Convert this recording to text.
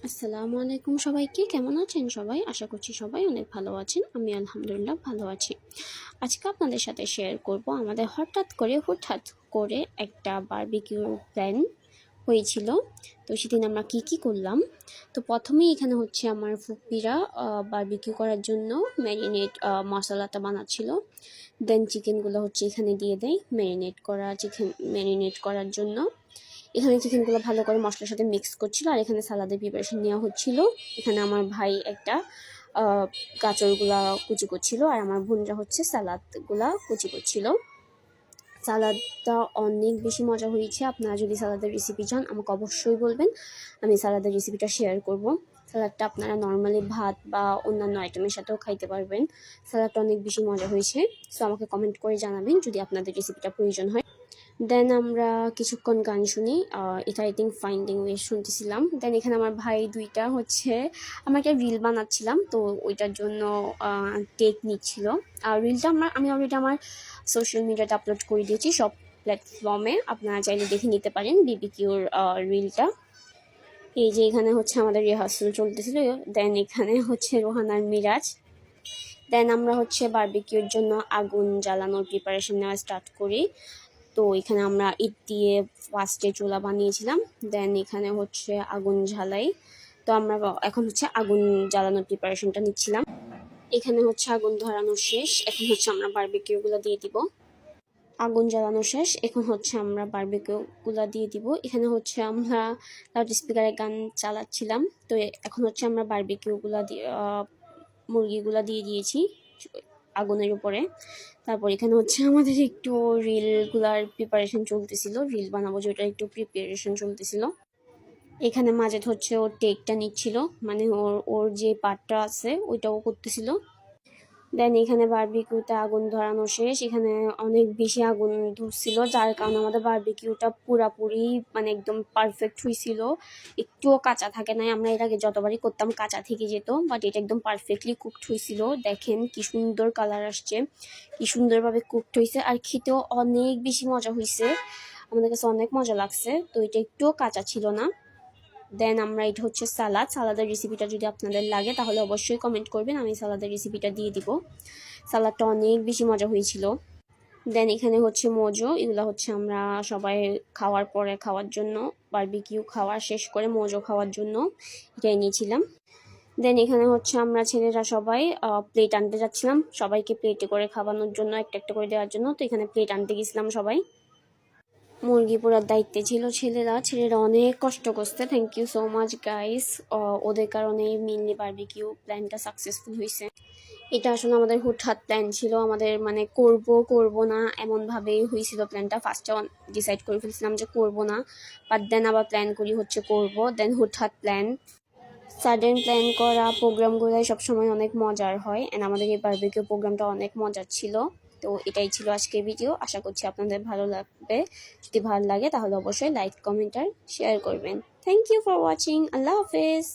আসসালামু আলাইকুম সবাইকে, কেমন আছেন সবাই? আশা করছি সবাই অনেক ভালো আছেন। আমি আলহামদুলিল্লাহ ভালো আছি। আজকে আপনাদের সাথে শেয়ার করব আমাদের হুটহাট করে একটা বারবিকিউর প্ল্যান হয়েছিল। তো সেদিন আমরা কি করলাম। তো প্রথমেই এখানে হচ্ছে আমার ফুপিরা বারবিকিউ করার জন্য ম্যারিনেট মশলাটা বানাচ্ছিল। দেন চিকেনগুলো হচ্ছে এখানে দিয়ে দেয় ম্যারিনেট করার জন্য। এখানে চিকেনগুলো ভালো করে মশলার সাথে মিক্স করছিল, আর এখানে সালাদের প্রিপারেশন নেওয়া হচ্ছিল। এখানে আমার ভাই একটা গাজরগুলা কুচি করছিল, আর আমার বোনরা হচ্ছে সালাদগুলা কুচি করছিল। সালাদটা অনেক বেশি মজা হয়েছে। আপনারা যদি সালাদের রেসিপি চান আমাকে অবশ্যই বলবেন, আমি সালাদের রেসিপিটা শেয়ার করব। সালাদটা আপনারা নর্মালি ভাত বা অন্যান্য আইটেমের সাথেও খাইতে পারবেন। সালাদটা অনেক বেশি মজা হয়েছে। সো আমাকে কমেন্ট করে জানাবেন যদি আপনাদের রেসিপিটা প্রয়োজন হয়। দেন আমরা কিছুক্ষণ গান শুনি, এটা আই থিঙ্ক ফাইন্ডিং ওয়ে শুনতেছিলাম। দেন এখানে আমার ভাই দুইটা হচ্ছে আমাকে রিল বানাচ্ছিলাম, তো ওইটার জন্য টেক নিচ্ছিল। আর রিলটা আমি অলরেডি আমার সোশ্যাল মিডিয়াতে আপলোড করে দিয়েছি সব প্ল্যাটফর্মে, আপনারা চাইলে দেখে নিতে পারেন বিবিকিউর রিলটা। এই যে এখানে হচ্ছে আমাদের রিহার্সাল চলতেছিল। দেন এখানে হচ্ছে রোহান আর মিরাজ। দেন আমরা হচ্ছে বারবিকিউর জন্য আগুন জ্বালানোর প্রিপারেশন নেওয়া স্টার্ট করি। তো এখানে আমরা ইট দিয়ে ফার্স্টে চুলা বানিয়েছিলাম। দেন এখানে হচ্ছে আগুন জ্বালাই। তো আমরা এখন হচ্ছে আগুন জ্বালানোর প্রিপারেশনটা নিচ্ছিলাম। এখানে হচ্ছে আগুন ধরানো শেষ, এখন হচ্ছে আমরা বারবিকিউগুলো দিয়ে দিব। আগুন জ্বালানো শেষ, এখন হচ্ছে আমরা বারবিকিউগুলো দিয়ে দিব। এখানে হচ্ছে আমরা লাউড স্পিকারে গান চালাচ্ছিলাম। তো এখন হচ্ছে আমরা বারবিকিউগুলো দিয়ে মুরগিগুলো দিয়ে দিয়েছি আগুনের উপরে। তারপর এখানে হচ্ছে আমাদের একটু রিলগুলার প্রিপারেশন চলতেছিল, রিল বানাবো যেটা একটু প্রিপারেশন চলতেছিল। এখানে মাঝে হচ্ছে ওর টেকটা নিচ্ছিল, মানে ওর যে পার্টটা আছে ওইটাও করতেছিল। দেন এখানে বারবিকিউতে আগুন ধরানো শেষ। এখানে অনেক বেশি আগুন ধরছিল, যার কারণে আমাদের বারবিকিউটা পুরাপুরি মানে একদম পারফেক্ট হয়েছিল, একটুও কাঁচা থাকে নাই। আমরা এর আগে যতবারই করতাম কাঁচা থেকে যেত, বাট এটা একদম পারফেক্টলি কুকড হয়েছিল। দেখেন কি সুন্দর কালার আসছে, কি সুন্দরভাবে কুকড হয়েছে, আর খেতেও অনেক বেশি মজা হয়েছে। আমাদের কাছে অনেক মজা লাগছে। তো এটা একটুও কাঁচা ছিল না। দেন আমরা এটা হচ্ছে সালাদের রেসিপিটা যদি আপনাদের লাগে তাহলে অবশ্যই কমেন্ট করবেন, আমি সালাদের রেসিপিটা দিয়ে দিব। সালাদটা অনেক বেশি মজা হয়েছিল। দেন এখানে হচ্ছে মোজো, এগুলো হচ্ছে আমরা সবাই খাওয়ার পরে খাওয়ার জন্য, বারবিকিউ খাওয়া শেষ করে মোজো খাওয়ার জন্য এটাই নিয়েছিলাম। দেন এখানে হচ্ছে আমরা ছেলেরা সবাই প্লেট আনতে যাচ্ছিলাম, সবাইকে প্লেটে করে খাওয়ানোর জন্য, একটা একটা করে দেওয়ার জন্য। তো এখানে প্লেট আনতে গেছিলাম সবাই। মুরগি পোড়ার দায়িত্বে ছিল ছেলেরা অনেক কষ্ট করছে। Thank you so much guys, ওদের কারণে মেনলি বারবিকিউ প্ল্যানটা সাকসেসফুল হয়েছে। এটা আসলে আমাদের হুটহাট প্ল্যান ছিল, আমাদের মানে করব না এমনভাবেই হয়েছিল প্ল্যানটা। ফার্স্টে ডিসাইড করে ফেলছিলাম যে করব না, বাট দেন আবার প্ল্যান করি হচ্ছে করব। দেন হুটহাট প্ল্যান, সাডেন প্ল্যান করা প্রোগ্রামগুলোই সবসময় অনেক মজার হয়, অ্যান্ড আমাদের এই বারবিকিউ প্রোগ্রামটা অনেক মজার ছিল। তো এটাই ছিল আজকের ভিডিও, আশা করছি আপনাদের ভালো লাগবে। যদি ভালো লাগে তাহলে অবশ্যই লাইক, কমেন্ট আর শেয়ার করবেন। Thank you for watching. আল্লাহ হাফেজ।